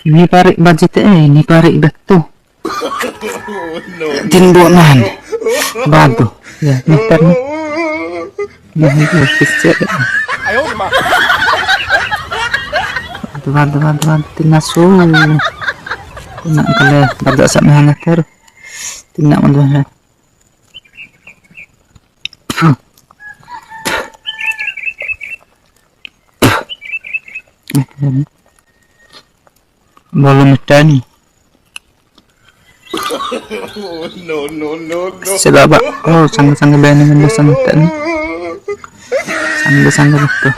Ini parik budget ini parik betul. Timbuk man. Bantu. Ya, meter nih. Nah, itu kecil. Bantu. Tinasu. Nak kalau bagak sak mahal ter. Tinak mana? Belum tani. No. Sebab oh sangat banyak yang sangat tani. Sangat betul.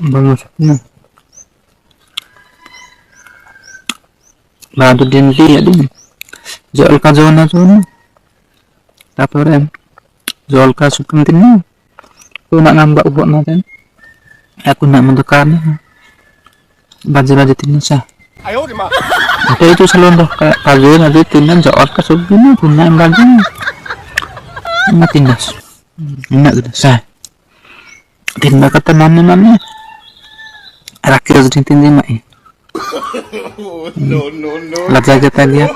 Bagus. Baru dinti ya din. Jual ka zona. Tapos jual ka supuntin mo. Kung nak ngambak ubok natin. Aku nak mendekan. Budget ini sah. Ada itu selalu kalau nanti tinan jual ka subin guna gaji. Matinas. Nak gitu sah. Tindak kata mana. Rakyat sedang tinggi mai. No. Lagi kita lihat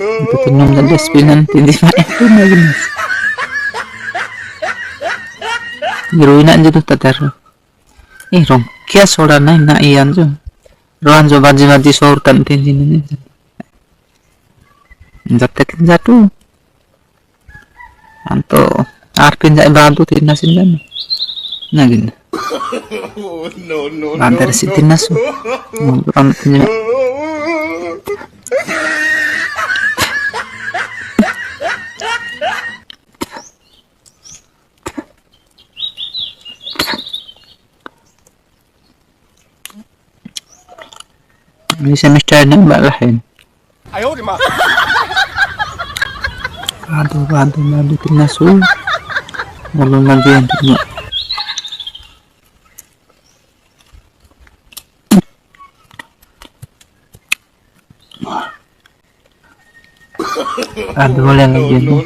itu tenang dan despinan tinggi mai itu lagi. Giruin aja tuh tatar. Rong kia soda naik na ian jo. Rohan jo baji sortan tinggi ni. Jatuh jatuh. Anto arpin jai bantu tinasin kan. Nah gini. No. Lantar si tinas. Rambutnya. Ini semester nambah lain. Aduh tinas. Belum lagi yang terima. Aduh boleh lagi. No.